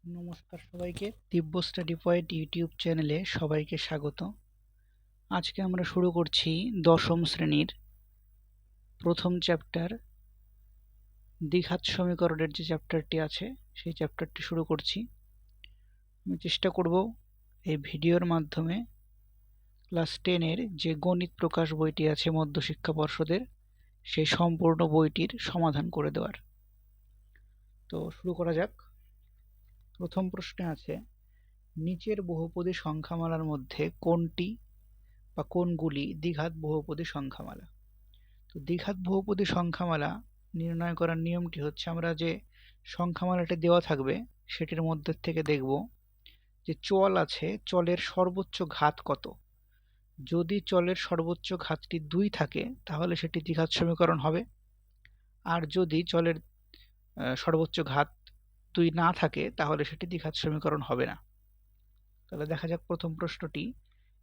নমস্কার সবাইকে, দিব্য study point YouTube চ্যানেলে সবাইকে স্বাগত। আজকে আমরা শুরু করছি দশম শ্রেণীর প্রথম চ্যাপ্টার দ্বিঘাত সমীকরণের যে চ্যাপ্টারটি আছে সেই চ্যাপ্টারটি শুরু করছি। আমি চেষ্টা করব এই ভিডিওর মাধ্যমে ক্লাস 10-এর যে গণিত প্রকাশ বইটি আছে মধ্যশিক্ষা পর্ষদের সেই সম্পূর্ণ বইটির সমাধান করে দেওয়ার। তো শুরু করা যাক। প্রথম প্রশ্নে আছে, নিচের বহুপদী সংখ্যামালার মধ্যে কোনটি বা কোনগুলি দ্বিঘাত বহুপদী সংখ্যামালা? তো দ্বিঘাত বহুপদী সংখ্যামালা নির্ণয় করার নিয়মটি হচ্ছে, আমরা যে সংখ্যামালাটি দেওয়া থাকবে সেটির মধ্যে থেকে দেখব যে চল আছে, চলের সর্বোচ্চ ঘাত কত। যদি চলের সর্বোচ্চ ঘাতটি 2 থাকে তাহলে সেটি দ্বিঘাত সমীকরণ হবে, আর যদি চলের সর্বোচ্চ ঘাত 2 না থাকে তাহলে সেটি দ্বিঘাত সমীকরণ হবে না। তাহলে দেখা যাক প্রথম প্রশ্নটি।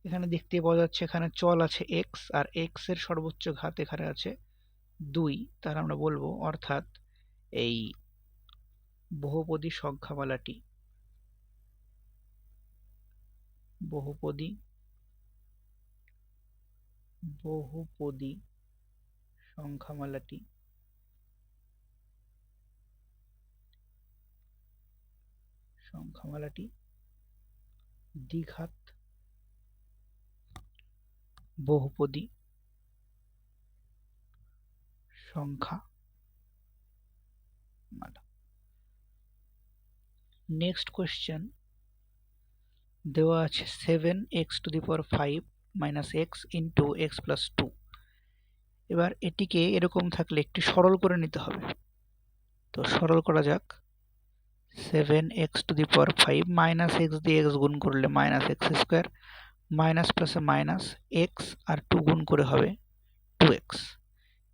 এখানে দেখতে পাওয়া যাচ্ছে এখানে চল আছে x, আর x এর সর্বোচ্চ ঘাত এখানে আছে 2, তার আমরা বলবো অর্থাৎ এই বহুপদী সংখ্যামালাটি সংখ্যামালাটি দ্বিঘাত বহুপদী সংখ্যামালা। নেক্সট কোয়েশ্চেন দেওয়া আছে 7x⁵ - x into x plus 2। এবার এটিকে এরকম থাকলে একটি সরল করে নিতে হবে। তো সরল করা যাক। 7x⁵ মাইনাস x দিয়ে x গুণ করলে -x², মাইনাস প্লাসে মাইনাস x আর 2 গুণ করে হবে 2x।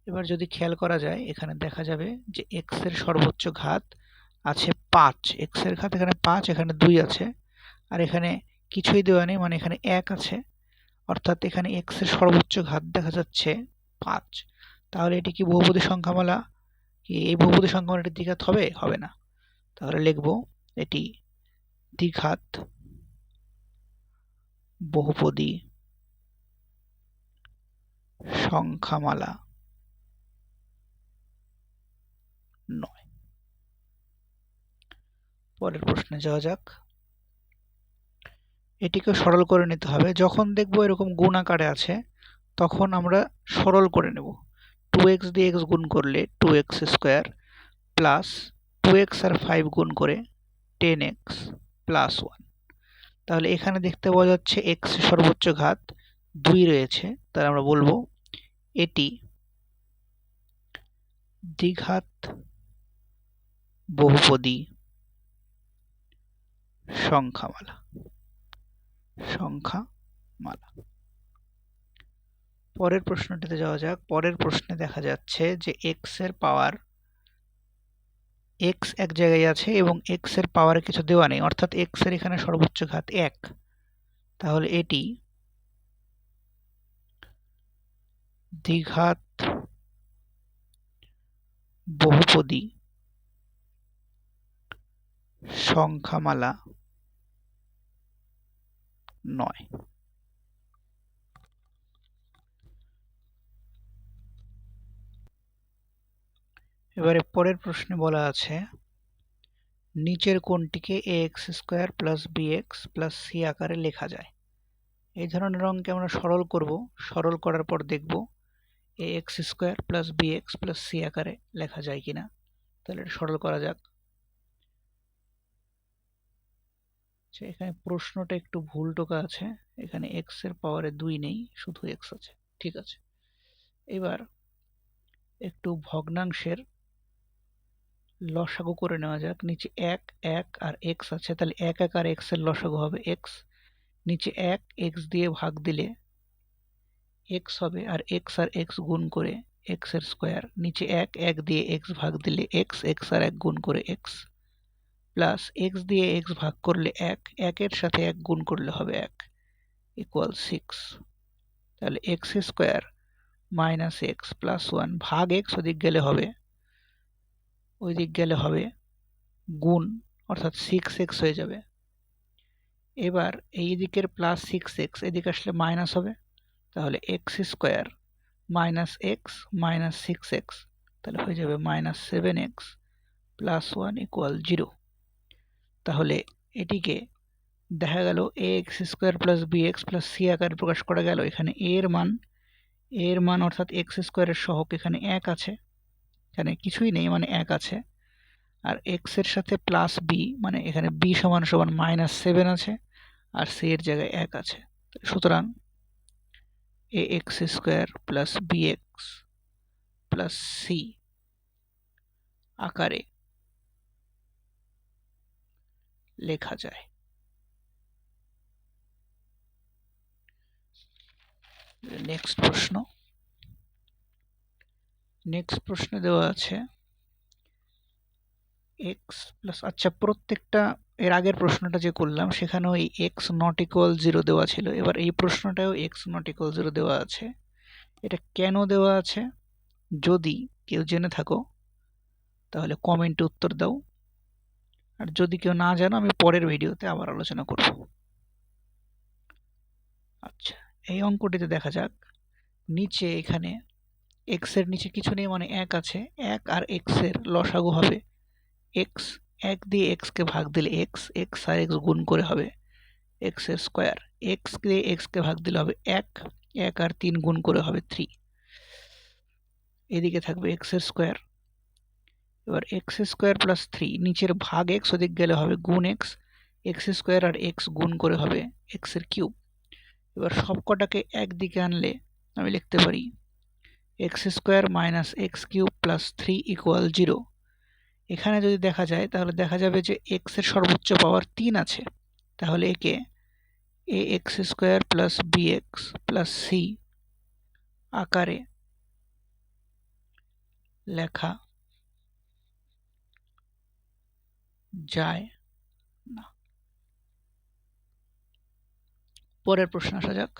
এবার যদি খেয়াল করা যায় এখানে দেখা যাবে যে x এর সর্বোচ্চ ঘাত আছে 5, x এর ঘাত এখানে 5, এখানে 2 আছে, আর এখানে কিছুই দেওয়া নেই, মানে এখানে 1 আছে, অর্থাৎ এখানে x এর সর্বোচ্চ ঘাত দেখা যাচ্ছে 5। তাহলে এটি কি বহুপদী সংখ্যামালা? কি এই বহুপদী সংখ্যামালাটির দ্বিঘাত হবে? হবে না। তাহলে লিখব এটি দ্বিঘাত বহুপদী সংখ্যামালা নয়। পরের প্রশ্নে যাওয়া যাক। এটিকে সরল করে নিতে হবে। যখন দেখব এরকম গুণ আকারে আছে তখন আমরা সরল করে নেব। 2x দিয়ে x গুণ করলে 2x² প্লাস 2x আর 5 গুণ করে 10x প্লাস 1। তাহলে এখানে দেখতে পাওয়া যাচ্ছে x এর সর্বোচ্চ ঘাত 2 রয়েছে, তাহলে আমরা বলবো এটি দ্বিঘাত বহুপদী সংখ্যামালা। পরের প্রশ্নটিতে যাওয়া যাক। পরের প্রশ্নে দেখা যাচ্ছে যে x এর পাওয়ার x এক জায়গায় আছে এবং x এর পাওয়ারে কিছু দেওয়া নেই, অর্থাৎ x এর এখানে সর্বোচ্চ ঘাত 1। তাহলে এটি দ্বিঘাত বহুপদী সংখ্যামালা নয়। এবারে পরের প্রশ্নে বলা আছে, নিচের কোনটিকে ax² plus bx plus c আকারে লেখা যায়? এই ধরনের অঙ্কে আমরা সরল করব। সরল করার পর দেখব ax² plus bx plus c আকারে লেখা যায় কিনা। তাহলে এটা সরল করা যাক। এখানে প্রশ্নটা একটু ভুল টোকা আছে, এখানে x এর পাওয়ারে 2 নেই, শুধু x আছে। ঠিক আছে, এবার একটু ভগ্নাংশের লসাগু করে নেওয়া যাক। নিচে 1 1 আর x আছে, তাহলে 1 1 আর x এর লসাগু হবে x। নিচে 1 x দিয়ে ভাগ দিলে x হবে, আর x আর x গুণ করে x এর স্কয়ার। নিচে 1 1 দিয়ে x ভাগ দিলে x, x আর 1 গুণ করে x, প্লাস x দিয়ে x ভাগ করলে 1, 1 এর সাথে 1 গুণ করলে হবে 1 ইকুয়াল 6। তাহলে x² মাইনাস x প্লাস 1 ভাগ x ওদিক গেলে হবে গুণ, অর্থাৎ 6x হয়ে যাবে। এবার এই দিকের প্লাস 6x এদিকে আসলে মাইনাস হবে, তাহলে x square minus x minus 6x, তাহলে হয়ে যাবে মাইনাস 7x প্লাস 1 ইকুয়াল 0। তাহলে এটিকে দেখা গেল ax square plus bx plus c আকারে প্রকাশ করা গেল। এখানে এর মান অর্থাৎ x স্কোয়ারের সহগ এখানে 1 আছে, এখানে কিছুই নেই মানে 1 আছে, আর x এর সাথে প্লাস b মানে এখানে b সমান সমান মাইনাস 7 আছে, আর c এর জায়গায় 1 আছে। সুতরাং ax square plus bx plus c আকারে লেখা যায়। নেক্সট প্রশ্নে দেওয়া আছে x প্লাস, আচ্ছা প্রত্যেকটা এর আগের প্রশ্নটা যে করলাম সেখানে ওই x নট ইকুয়াল 0 দেওয়া ছিল, এবার এই প্রশ্নটাও x নট ইকুয়াল 0 দেওয়া আছে। এটা কেন দেওয়া আছে যদি কেউ জেনে থাকো তাহলে কমেন্টে উত্তর দাও, আর যদি কেউ না জানো আমি পরের ভিডিওতে আবার আলোচনা করব। আচ্ছা, এই অঙ্কটিতে দেখা যাক, নিচে এখানে x এর নিচে কিছু নেই মানে 1 আছে, 1 আর x এর লসাগু হবে x, 1 দিয়ে x কে ভাগ দিলে x, x আর x গুণ করে হবে x এর স্কোয়ার, x দিয়ে x কে ভাগ দিলে হবে 1, 1 আর 3 গুণ করে হবে 3, এদিকে থাকবে x এর স্কোয়ার। এবার x স্কোয়ার প্লাস 3 নিচের ভাগ x, ওদিক গেলে হবে গুণ x, x স্কোয়ার আর x গুণ করে হবে x এর কিউব। এবার সবকটাকে একদিকে আনলে আমি লিখতে পারি x square minus x cube plus 3 equal 0। এখানে যদি দেখা যায় তাহলে দেখা যাবে যে x এর সর্বোচ্চ পাওয়ার 3 আছে, তাহলে একে ax square plus bx plus c আকারে লেখা যায় না। পরের প্রশ্ন আসা যাক।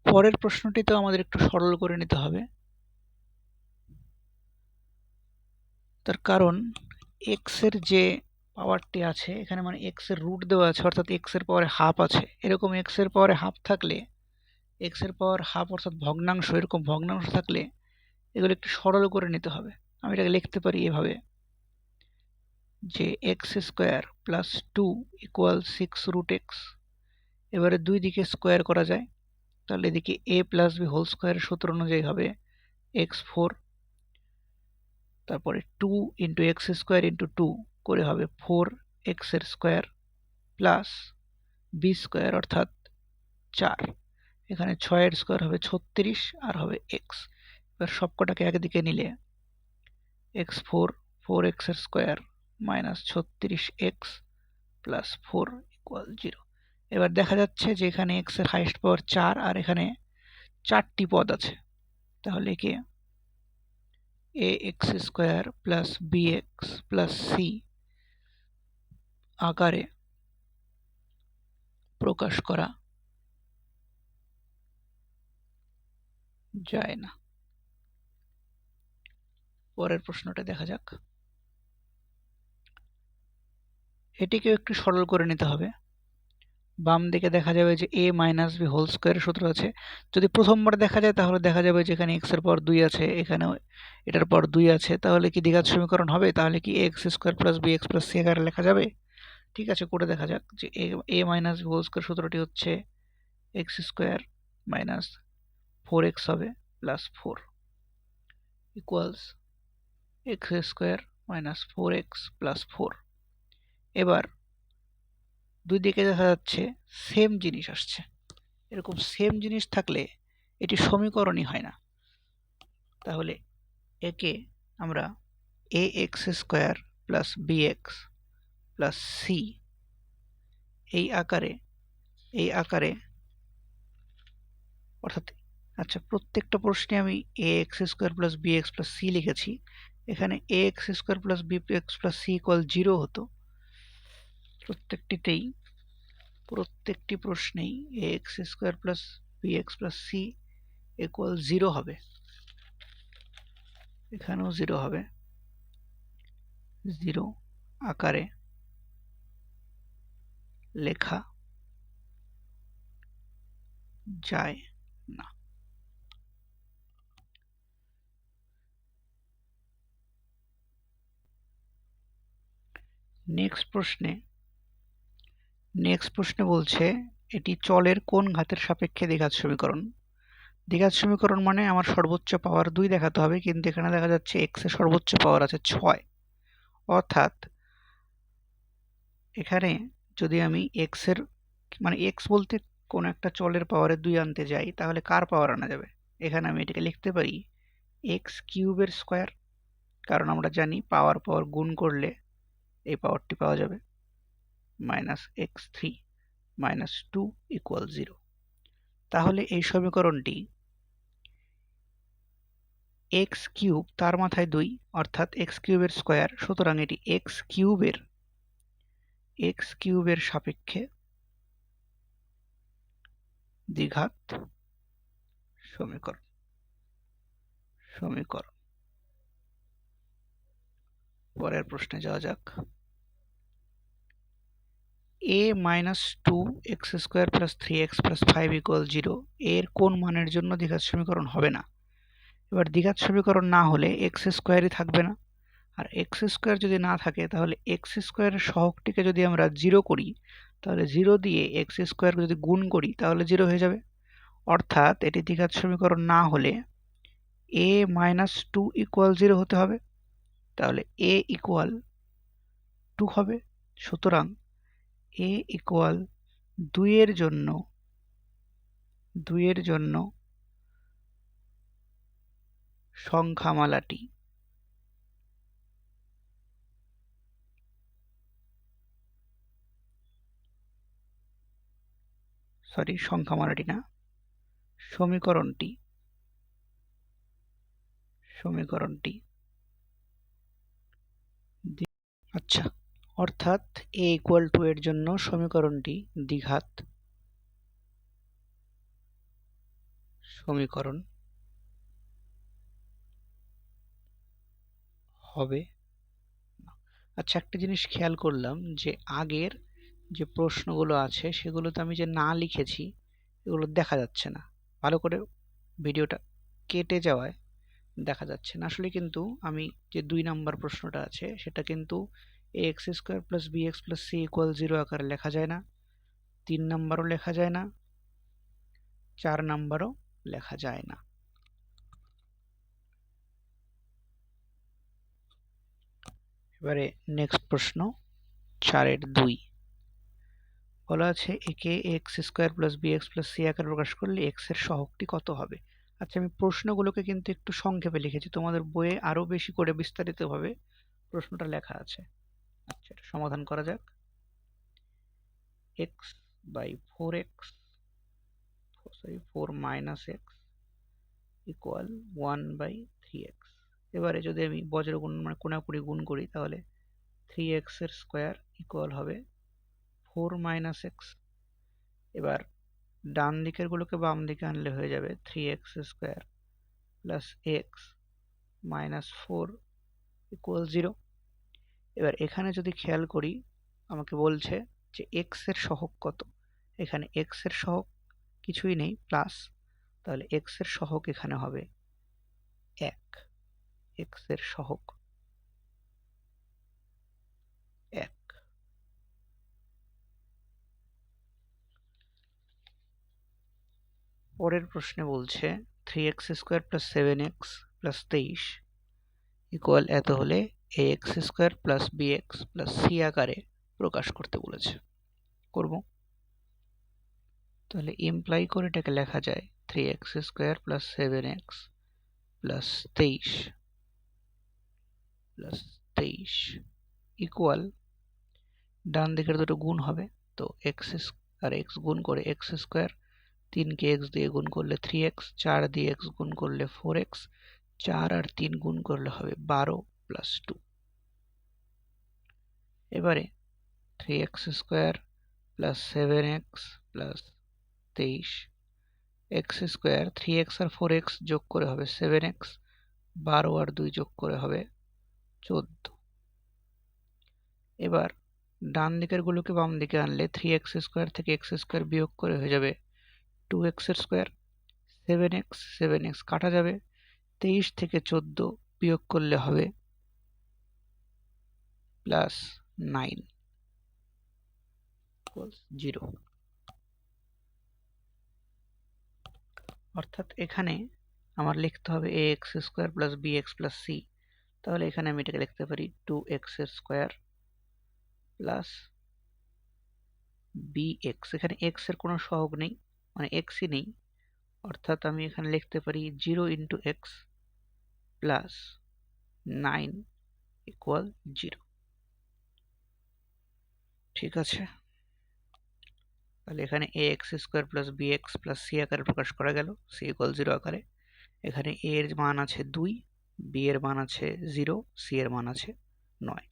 পরের প্রশ্নটিতে আমাদের একটু সরল করে নিতে হবে, তার কারণ x এর যে পাওয়ারটি আছে এখানে মানে x এর রুট দেওয়া আছে, অর্থাৎ x এর পাওয়ারে হাফ আছে। এরকম x এর পাওয়ারে হাফ থাকলে, x এর পাওয়ার হাফ অর্থাৎ ভগ্নাংশ, এরকম ভগ্নাংশ থাকলে এগুলো একটু সরল করে নিতে হবে। আমি এটাকে লিখতে পারি এভাবে যে x square plus 2 equal 6 root x। এবারে দুই দিকে স্কোয়ার করা যায়, তাহলে এদিকে a প্লাস বি হোল স্কোয়ারের সূত্র অনুযায়ী হবে x4, তারপরে 2 ইন্টু এক্স স্কোয়ার ইন্টু 2 করে হবে 4x এর স্কোয়ার প্লাস বি স্কোয়ার অর্থাৎ 4, এখানে 6 এর স্কোয়ার হবে 36 আর হবে x। এবার সবকটাকে একদিকে নিলে x4 4x এর square minus 36x plus 4 equal 0। এবার দেখা যাচ্ছে যে এখানে x এর হাইয়েস্ট পাওয়ার 4 আর এখানে 4টি পদ আছে, তাহলে একে ax square plus bx plus c আকারে প্রকাশ করা যায় না। পরের প্রশ্নটা দেখা যাক। এটিকেও একটু সরল করে নিতে হবে। বাম দিকে দেখা যাবে যে a মাইনাস বি হোল স্কোয়ারের সূত্র আছে। যদি প্রথমবার দেখা যায় তাহলে দেখা যাবে যে এখানে x এর পাওয়ার 2 আছে, এখানেও এটার পাওয়ার 2 আছে, তাহলে কি দ্বিঘাত সমীকরণ হবে? তাহলে কি x square plus bx plus c আকারে লেখা যাবে? ঠিক আছে, করে দেখা যাক। যে a minus b whole square সূত্রটি হচ্ছে x স্কোয়ার মাইনাস 4x হবে plus 4 equals x square minus 4x plus 4। এবার দুই দিকে দেখা যাচ্ছে সেম জিনিস আসছে, এরকম সেম জিনিস থাকলে এটি সমীকরণই হয় না। তাহলে একে আমরা ax square plus bx plus c এই আকারে অর্থাৎ, আচ্ছা প্রত্যেকটা প্রশ্নে আমি ax square plus bx plus c লিখেছি, এখানে ax square plus bx plus c equal 0 হতো। প্রত্যেকটি প্রশ্নেই ax square plus bx plus c equal 0 হবে, এখানেও 0 হবে, 0 আকারে লেখা যায় না। নেক্সট প্রশ্নে বলছে এটি চলের কোন ঘাতের সাপেক্ষে দ্বিঘাত সমীকরণ। দ্বিঘাত সমীকরণ মানে আমার সর্বোচ্চ পাওয়ার 2 দেখাতে হবে, কিন্তু এখানে দেখা যাচ্ছে x এর সর্বোচ্চ পাওয়ার আছে 6, অর্থাৎ এখানে যদি আমি x এর মানে x বলতে কোন একটা চলের পাওয়ারে 2 আনতে যাই, তাহলে কার পাওয়ার আনা যাবে? এখানে আমি এটাকে লিখতে পারি x কিউবের স্কয়ার, কারণ আমরা জানি পাওয়ার গুণ করলে এই পাওয়ারটি পাওয়া যাবে, মাইনাস x3 মাইনাস 2 ইকুয়াল 0। তাহলে এই সমীকরণটি x কিউব তার মাথায় 2 অর্থাৎ x কিউবের স্কয়ার, সুতরাং এটি x কিউবের সাপেক্ষে দ্বিঘাত সমীকরণ। পরের প্রশ্নে যাওয়া যাক। a minus 2x square plus 3x plus 5 equal 0 এর কোন মানের জন্য দ্বিঘাত সমীকরণ হবে না? এবার দ্বিঘাত সমীকরণ না হলে x স্কয়ারই থাকবে না, আর x স্কয়ার যদি না থাকে তাহলে x স্কয়ারের সহগটিকে যদি আমরা 0 করি, তাহলে 0 দিয়ে x স্কয়ার যদি গুণ করি তাহলে 0 হয়ে যাবে, অর্থাৎ এটি দ্বিঘাত সমীকরণ না হলে a মাইনাস 2 ইকুয়াল 0 হতে হবে, তাহলে a ইকুয়াল 2 হবে। সুতরাং a ইকুয়াল 2 এর জন্য সংখ্যামালাটি না, সমীকরণটি আচ্ছা, অর্থাৎ a ইকুয়াল 2 এর জন্য সমীকরণটি দ্বিঘাত সমীকরণ হবে না। আচ্ছা, একটা জিনিস খেয়াল করলাম যে আগের যে প্রশ্নগুলো আছে সেগুলোতে আমি যে না লিখেছি এগুলো দেখা যাচ্ছে না, ভালো করে ভিডিওটা কেটে যাওয়ায় দেখা যাচ্ছে না। আসলে কিন্তু আমি যে 2 নাম্বার প্রশ্নটা আছে সেটা কিন্তু ax square plus bx plus c equal 0 আকারে লেখা যায় না, 3 নাম্বারও লেখা যায় না, 4 নাম্বারও লেখা যায় না। এবারে নেক্সট প্রশ্ন 4 এর 2 বলা আছে একে x square plus bx plus c আকারে প্রকাশ করলে x এর সহগটি কত হবে? আচ্ছা, আমি প্রশ্নগুলোকে কিন্তু একটু সংক্ষেপে লিখেছি, তোমাদের বইয়ে আরো বেশি করে বিস্তারিতভাবে প্রশ্নটা লেখা আছে। আচ্ছা, এটা সমাধান করা যাক। x by 4 minus x equal 1 by 3x। এবারে যদি আমি বজ্র গুণ মানে কোণাকুণি গুণ করি তাহলে 3x এর স্কয়ার ইকুয়াল হবে 4 মাইনাস x। এবার ডান দিকের গুলোকে বাম দিকে আনলে হয়ে যাবে 3x square plus x minus 4 equal 0। এবার এখানে যদি খেয়াল করি আমাকে বলছে যে x এর সহগ কত, এখানে x এর সহগ কিছুই নেই প্লাস, তাহলে x এর সহগ এখানে হবে 1, x এর সহগ 1। পরের প্রশ্নে বলছে 3x square plus 7x plus 23 equal এত হলে ax square plus bx plus c আকারে প্রকাশ করতে বলেছে। করব, তাহলে ইমপ্লাই করে এটাকে লেখা যায় 3x square plus 7x plus 23 equal ডান দিকের দুটো গুণ হবে, তো x আর x গুণ করে x স্কয়ার, 3 কে x দিয়ে গুণ করলে 3x, 4 দিয়ে x গুণ করলে 4x, 4 আর 3 গুণ করলে হবে 12 প্লাস 2। এবারে 3x square plus 7x plus 23 x square, 3x আর 4x যোগ করে হবে 7x, 12 আর 2 যোগ করে হবে 14। এবার ডান দিকের গুলোকে বাম দিকে আনলে 3x² থেকে x² বিয়োগ করে হয়ে যাবে 2x² 7x কাটা যাবে, 23 থেকে 14 বিয়োগ করলে হবে +9 0। অর্থাৎ এখানে আমার লিখতে হবে ax² + bx + c। তাহলে এখানে আমি এটাকে লিখতে পারি 2x² + bx। এখানে x এর কোনো সহগ নেই, মানে xই নেই, অর্থাৎ আমি এখানে লিখতে পারি 0 × x + 9 = 0। ঠিক আছে, তাহলে এখানে ax² + bx + c আকারে প্রকাশ করা গেল, c = 0 আকারে। এখানে a এর মান আছে 2, b এর মান আছে 0, c এর মান আছে 9।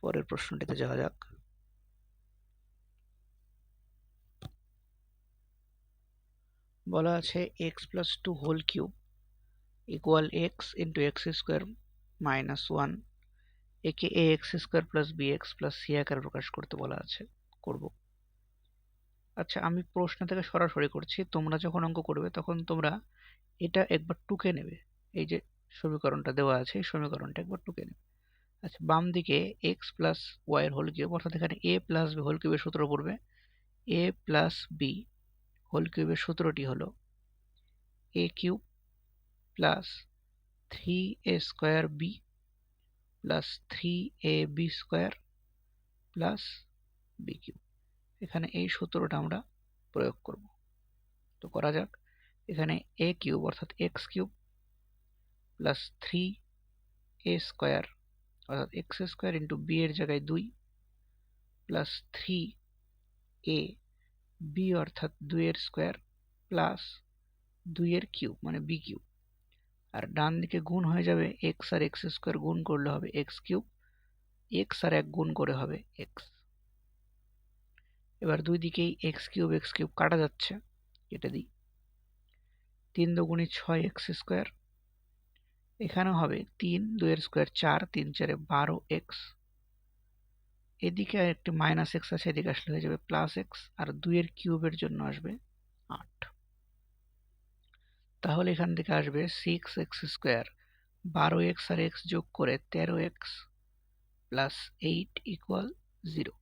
পরের প্রশ্নটিতে যাওয়া যাক। বলা আছে x + 2 whole cube = x × x² - 1, একে ax² + bx + c আকারে প্রকাশ করতে বলা আছে, করব। আচ্ছা, আমি প্রশ্ন থেকে সরাসরি করছি, তোমরা যখন অঙ্ক করবে তখন তোমরা এটা একবার টুকে নেবে। এই যে সমীকরণটা দেওয়া আছে, এই সমীকরণটা একবার টুকে নেবে। আচ্ছা, বাম দিকে x + y এর হোল কিউব, অর্থাৎ এখানে a + b হোল কিউবের সূত্র পড়বে। a + b হোল কিউবের সূত্রটি হলো a³ + 3a² b + 3ab² + b³। এখানে এই সূত্রটা আমরা প্রয়োগ করব। তো করা যাক। এখানে a³ অর্থাৎ x³ + 3a² অর্থাৎ x² × b এর জায়গায় 2 + 3ab অর্থাৎ 2 এর স্কয়ার + 2 এর কিউব মানে b³। আর ডান দিকে গুণ হয়ে যাবে, x আর x² গুণ করলে হবে x³, x আর 1 গুণ করে হবে x। এবার দুই দিকেই x³ কাটা যাচ্ছে, কেটে দিই। 3 × 2 = 6x², এখানেও হবে 3, 2 এর স্কয়ার 4, 3 × 4 = 12x। এদিকে আরেকটি -x আছে, এদিকে আসলে হয়ে যাবে +x, আর 2 এর কিউবের জন্য আসবে 8। তাহলে এখান থেকে আসবে 6x², 12x আর x যোগ করে 13x + 8 = 0।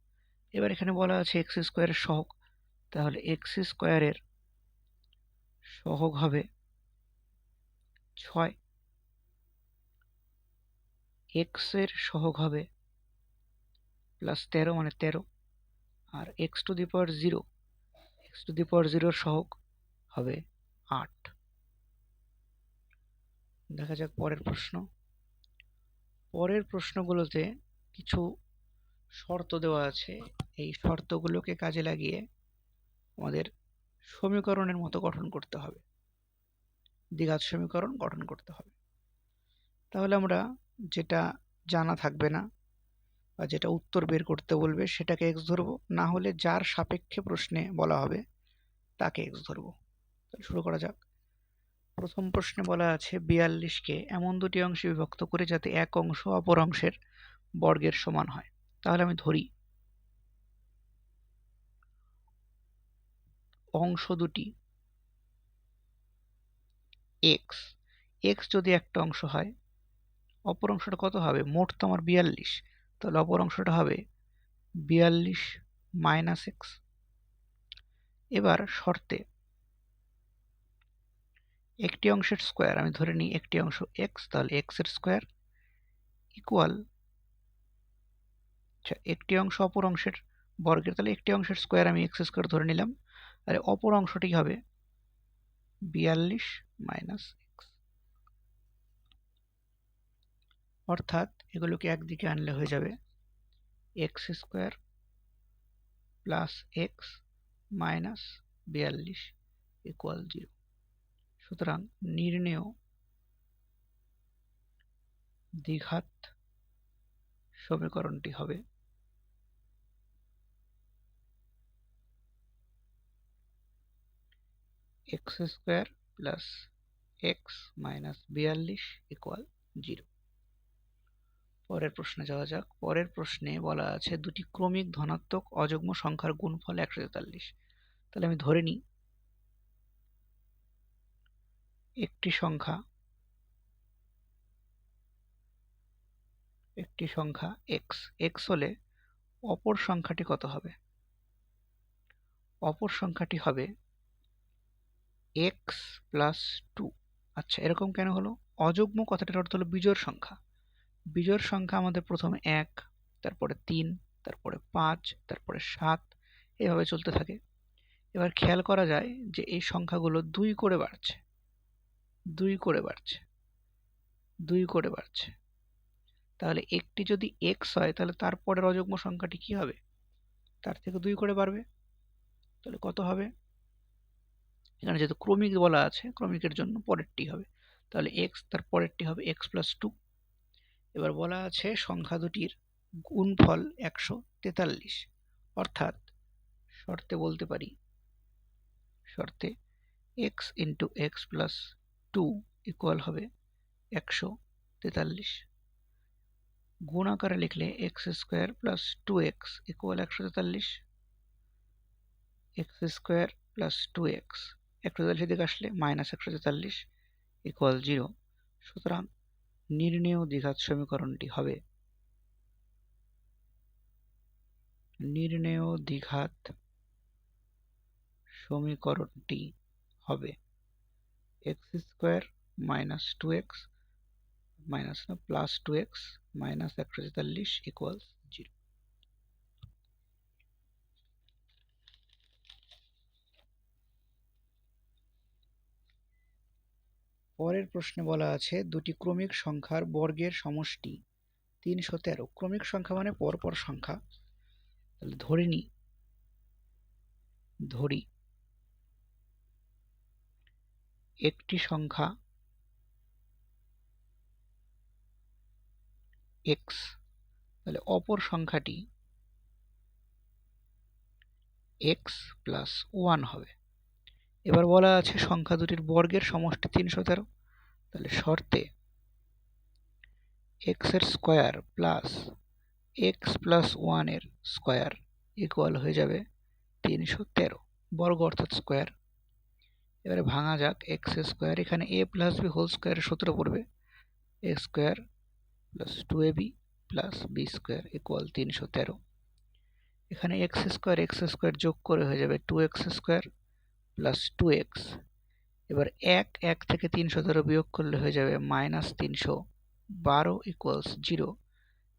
এবার এখানে বলা আছে x² এর সহগ, তাহলে x² এর সহগ হবে 6, x এর সহগ হবে +13 মানে 13, আর x⁴, x⁴ এর সহগ হবে 8। দেখা যাক পরের প্রশ্ন। পরের প্রশ্নগুলোতে কিছু শর্ত দেওয়া আছে, এই শর্তগুলোকে কাজে লাগিয়ে আমাদের সমীকরণের মতো গঠন করতে হবে, দ্বিঘাত সমীকরণ গঠন করতে হবে। তাহলে আমরা যেটা জানা থাকবে না বা যেটা উত্তর বের করতে বলবে সেটাকে x ধরবো, না হলে যার সাপেক্ষে প্রশ্নে বলা হবে তাকে x ধরবো। শুরু করা যাক। প্রথম প্রশ্নে বলা আছে 42কে এমন দুটি অংশে বিভক্ত করে যাতে এক অংশ অপর অংশের বর্গের সমান হয়। তাহলে আমি ধরি অংশ দুটি x, x যদি একটা অংশ হয়, অপর অংশটা কত হবে? মোট তো আমার 42, তাহলে অপর অংশটা হবে 42 - x। এবার শর্তে একটি অংশের স্কয়ার, আমি ধরে নিই একটি অংশ x, তাহলে x এর স্কয়ার ইকুয়াল, আচ্ছা একটি অংশ অপর অংশের বর্গের, তাহলে একটি অংশের স্কয়ার আমি x² ধরে নিলাম, আর অপর অংশটি হবে 42 - x। অর্থাৎ এগুলোকে একদিকে আনলে হয়ে যাবে x² + x - 42 = 0। সুতরাং নির্ণেয় দ্বিঘাত সমীকরণটি হবে x² + x - 42 = 0। পরের প্রশ্নে যাওয়া যাক। পরের প্রশ্নে বলা আছে দুটি ক্রমিক ধনাত্মক অযুগ্ম সংখ্যার গুণফল 143। তাহলে আমি ধরে নিই একটি সংখ্যা x হলে অপর সংখ্যাটি কত হবে? অপর সংখ্যাটি হবে x প্লাস 2। আচ্ছা, এরকম কেন হলো? অযুগ্ম কথাটার অর্থ হলো বিজোড় সংখ্যা। বিজোড় সংখ্যা আমাদের প্রথমে 1, তারপরে 3, তারপরে 5, তারপরে 7, এভাবে চলতে থাকে। এবার খেয়াল করা যায় যে এই সংখ্যাগুলো 2 করে বাড়ছে, 2 করে বাড়ছে, 2 করে বাড়ছে। তাহলে একটি যদি x হয় তাহলে তারপরের অযুগ্ম সংখ্যাটি কি হবে? তার থেকে 2 করে বাড়বে। তাহলে কত হবে? এখানে যেহেতু ক্রমিক বলা আছে, ক্রমিকের জন্য পরেরটি হবে। তাহলে x তার পরেরটি হবে x প্লাস 2। এবার বলা আছে সংখ্যা দুটির গুণফল 143। অর্থাৎ শর্তে বলতে পারি, শর্তে x into x plus 2 equal হবে 143। গুণ আকারে লিখলে x square plus 2x equal 143। X square plus 2x 143 দিকে আসলে মাইনাস 143 ইকুয়াল 0। সুতরাং নির্ণেয় দ্বিঘাত সমীকরণটি হবে x square minus 2x minus না প্লাস 2x মাইনাস 143 ইকুয়াল 0। পরের প্রশ্নে বলা আছে দুটি ক্রমিক সংখ্যার বর্গের সমষ্টি 313। ক্রমিক সংখ্যা মানে পরপর সংখ্যা। তাহলে ধরি একটি সংখ্যা x, তাহলে অপর সংখ্যাটি x প্লাস 1 হবে। এবার বলা আছে সংখ্যা দুটির বর্গের সমষ্টি 313। তাহলে শর্তে x এর স্কোয়ার প্লাস x প্লাস 1 এর স্কোয়ার ইকুয়াল হয়ে যাবে 313 বর্গ অর্থাৎ স্কোয়ার। এবারে ভাঙা যাক x স্কোয়ার, এখানে a প্লাস b হোল স্কোয়ারের সূত্র পড়বে a square plus 2ab plus b square equal 313। এখানে x স্কোয়ার যোগ করে হয়ে যাবে 2x স্কোয়ার প্লাস 2x। এবার 1 থেকে 313 বিয়োগ করলে হয়ে যাবে মাইনাস 312 ইকুয়ালস 0।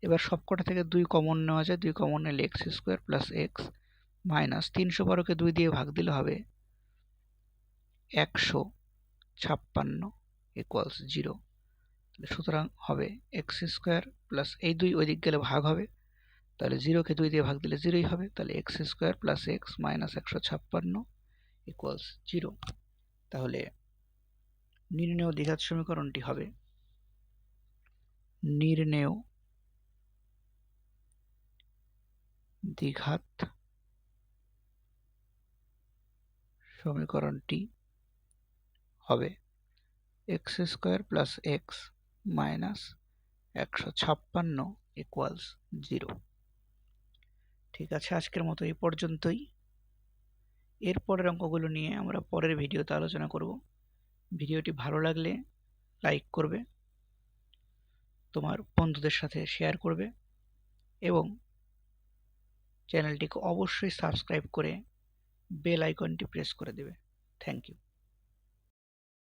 এবার সবকটা থেকে 2 কমন নেওয়া যায়, 2 কমন নিলে x square plus x minus 312কে 2 দিয়ে ভাগ দিলে হবে 156 ইকুয়ালস 0। সুতরাং হবে x স্কোয়ার প্লাস এই 2 ওই দিক গেলে ভাগ হবে, তাহলে 0কে 2 দিয়ে ভাগ দিলে 0ই হবে। তাহলে x square plus x minus 156 equals 0। তাহলে নির্ণেয় দ্বিঘাত সমীকরণটি হবে x square plus x minus 156 equals 0। ঠিক আছে, আজকের মতো এই পর্যন্তই। এরপরের অঙ্কগুলো নিয়ে আমরা পরের ভিডিওতে আলোচনা করব। ভিডিওটি ভালো লাগলে লাইক করবে, তোমার বন্ধুদের সাথে শেয়ার করবে এবং চ্যানেলটিকে অবশ্যই সাবস্ক্রাইব করে বেল আইকনটি প্রেস করে দেবে। Thank you.